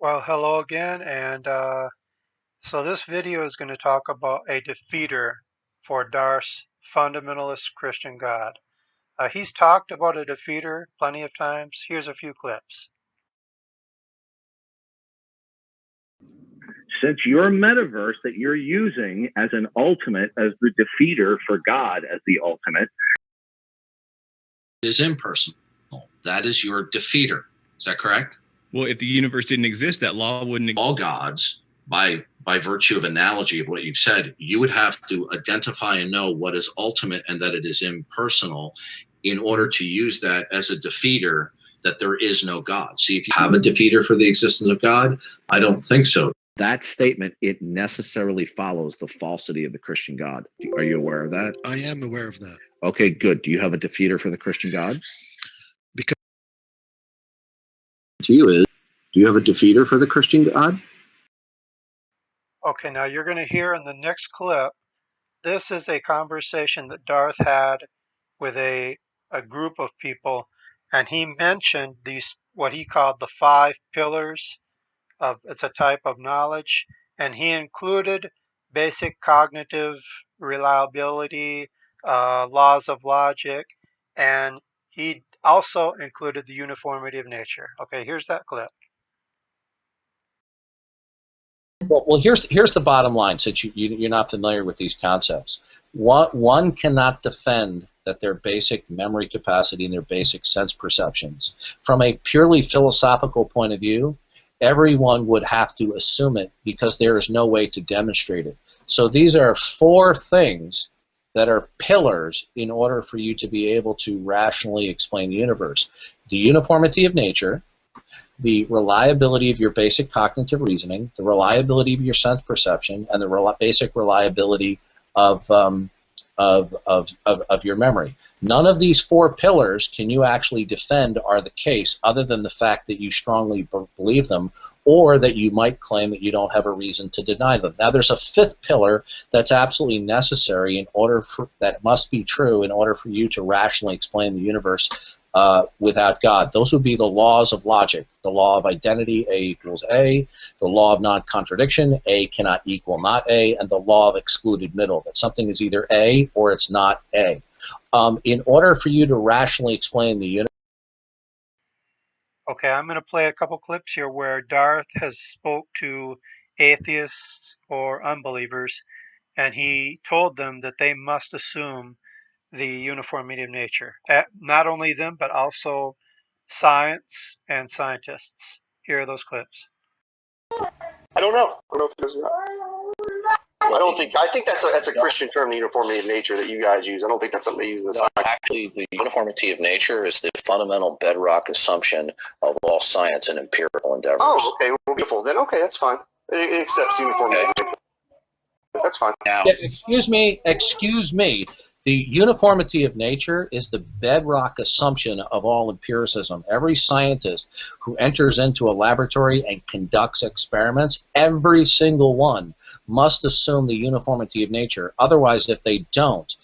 Well, hello again, and so this video is going to talk about a defeater for Darth's fundamentalist Christian God. He's talked about a defeater plenty of times. Here's a few clips. Since your metaverse that you're using as an ultimate, as the defeater for God as the ultimate, is impersonal. That is your defeater. Is that correct? Well, if the universe didn't exist, that law wouldn't exist. All gods, by virtue of analogy of what you've said, you would have to identify and know what is ultimate and that it is impersonal in order to use that as a defeater, that there is no God. See, if you have a defeater for the existence of God, I don't think so. That statement, it necessarily follows the falsity of the Christian God. Are you aware of that? I am aware of that. Okay, good. Do you have a defeater for the Christian God? Because To you is, do you have a defeater for the Christian God? Okay, now you're going to hear in the next clip, this is a conversation that Darth had with a group of people, and he mentioned these, what he called the 5 pillars. It's a type of knowledge, and he included basic cognitive reliability, laws of logic, and he also included the uniformity of nature. Okay, here's that clip. Well, here's the bottom line, since you're not familiar with these concepts. One cannot defend that their basic memory capacity and their basic sense perceptions. From a purely philosophical point of view, everyone would have to assume it because there is no way to demonstrate it. So these are 4 things that are pillars in order for you to be able to rationally explain the universe. The uniformity of nature, the reliability of your basic cognitive reasoning, the reliability of your sense perception, and the basic reliability of your memory. None of these 4 pillars can you actually defend are the case, other than the fact that you strongly believe them, or that you might claim that you don't have a reason to deny them. Now, there's a 5th pillar that's absolutely necessary in order for that must be true in order for you to rationally explain the universe without God. Those would be the laws of logic, the law of identity, A equals A, the law of non-contradiction, A cannot equal not A, and the law of excluded middle, that something is either A or it's not A. In order for you to rationally explain the universe. Okay, I'm going to play a couple clips here where Darth has spoke to atheists or unbelievers, and he told them that they must assume the uniformity of nature. Not only them, but also science and scientists. Here are those clips. I don't know. I don't know if there's not. I think that's a Christian term, the uniformity of nature, that you guys use. I don't think that's something they use in the science. Actually, the uniformity of nature is the fundamental bedrock assumption of all science and empirical endeavors. Oh, okay. Well, beautiful. Then, okay, that's fine. It accepts uniformity of nature. That's fine. Now, excuse me. The uniformity of nature is the bedrock assumption of all empiricism. Every scientist who enters into a laboratory and conducts experiments, every single one must assume the uniformity of nature. Otherwise, if they don't,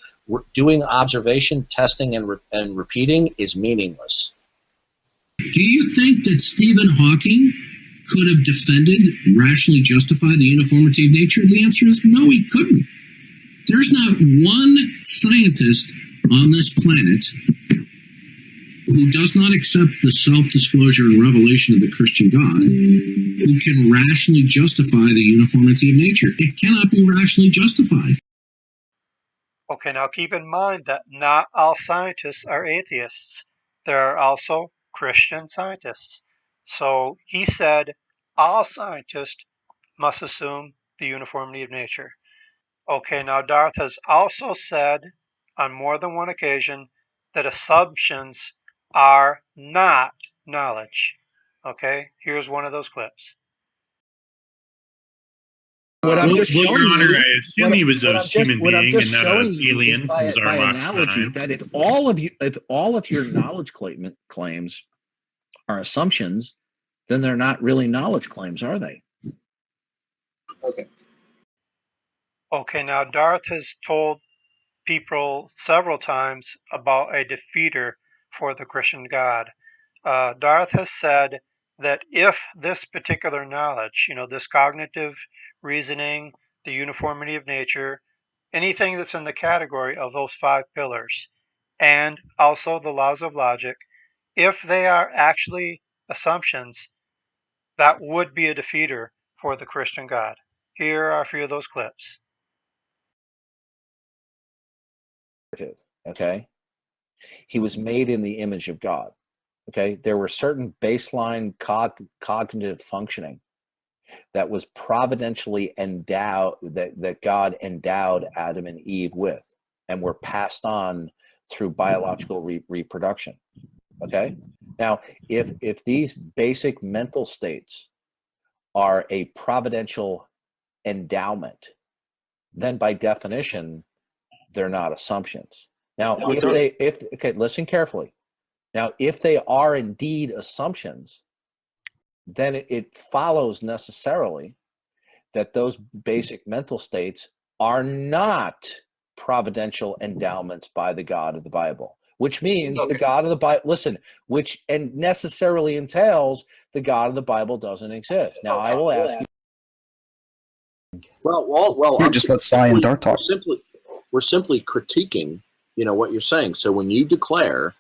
doing observation, testing, and repeating is meaningless. Do you think that Stephen Hawking could have defended, rationally justified the uniformity of nature? The answer is no, he couldn't. There's not one scientist on this planet who does not accept the self-disclosure and revelation of the Christian God who can rationally justify the uniformity of nature. It cannot be rationally justified. Okay, now keep in mind that not all scientists are atheists. There are also Christian scientists. So he said all scientists must assume the uniformity of nature. Okay, now Darth has also said on more than one occasion that assumptions are not knowledge. Okay, here's one of those clips. Your Honor, I assume he was a human being and not an alien from Zarmok's analogy that if all of your knowledge claims are assumptions, then they're not really knowledge claims, are they? Okay. Okay, now Darth has told people several times about a defeater for the Christian God. Darth has said that if this particular knowledge, this cognitive reasoning, the uniformity of nature, anything that's in the category of those 5 pillars, and also the laws of logic, if they are actually assumptions, that would be a defeater for the Christian God. Here are a few of those clips. Okay? He was made in the image of God. Okay? There were certain baseline cognitive functioning that was providentially endowed, that God endowed Adam and Eve with, and were passed on through biological reproduction. Okay? Now, if these basic mental states are a providential endowment, then by definition, they're not assumptions. Now, okay, listen carefully. Now, if they are indeed assumptions, then it follows necessarily that those basic mental states are not providential endowments by the God of the Bible, which means the God of the Bible, and necessarily entails the God of the Bible doesn't exist. Now, I will ask you. Well, Here, just let Sly and Darth talk. We're simply critiquing, what you're saying. So when you declare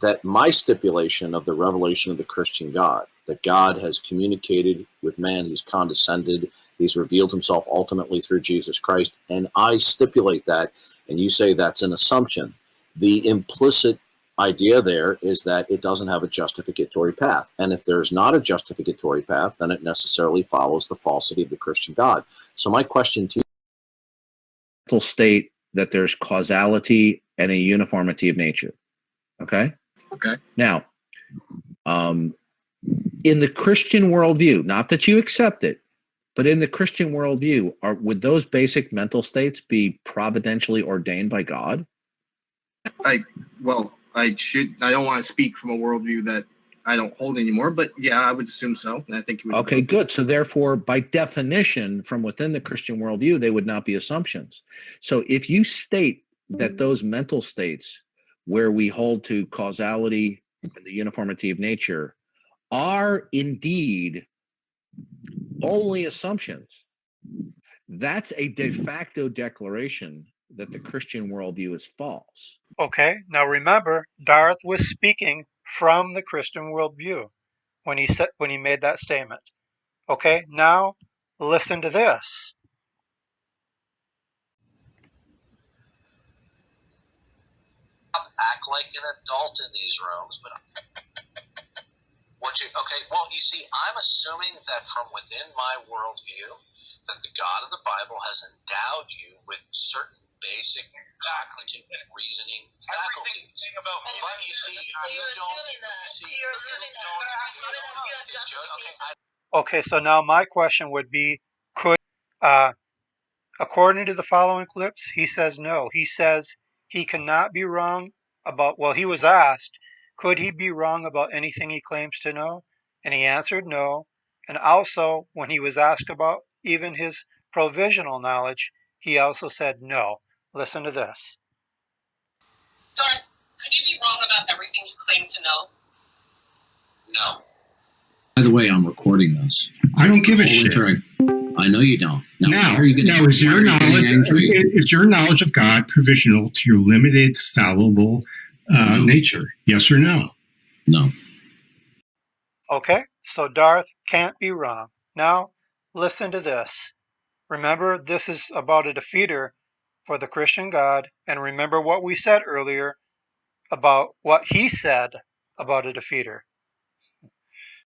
that my stipulation of the revelation of the Christian God, that God has communicated with man, he's condescended, he's revealed himself ultimately through Jesus Christ, and I stipulate that, and you say that's an assumption, the implicit idea there is that it doesn't have a justificatory path. And if there's not a justificatory path, then it necessarily follows the falsity of the Christian God. So my question to you, state that there's causality and a uniformity of nature. Okay? Now, in the Christian worldview, not that you accept it, but in the Christian worldview, would those basic mental states be providentially ordained by God? I don't want to speak from a worldview that I don't hold anymore, but yeah, I would assume so. And I think you would. Okay, good. So therefore, by definition, from within the Christian worldview, they would not be assumptions. So if you state that those mental states where we hold to causality and the uniformity of nature are indeed only assumptions, that's a de facto declaration that the Christian worldview is false. Okay, now remember, Darth was speaking from the Christian worldview when he made that statement. Okay, now listen to this. act like an adult in these rooms, but you see, I'm assuming that from within my worldview, that the God of the Bible has endowed you with certain basic cognitive and reasoning faculties. But you see, Okay, so now my question would be, could, according to the following clips, he says no. He says he cannot be wrong about, he was asked, could he be wrong about anything he claims to know? And he answered no. And also, when he was asked about even his provisional knowledge, he also said no. Listen to this. Darth, could you be wrong about everything you claim to know? No. By the way, I'm recording this. I don't give a shit. I know you don't. Now, is your knowledge of God provisional to your limited, fallible nature? Yes or no? No. Okay, so Darth can't be wrong. Now, listen to this. Remember, this is about a defeater for the Christian God, and remember what we said earlier about what he said about a defeater.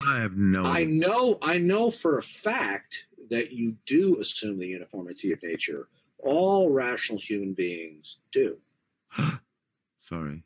I have no. I know for a fact that you do assume the uniformity of nature. All rational human beings do. Sorry.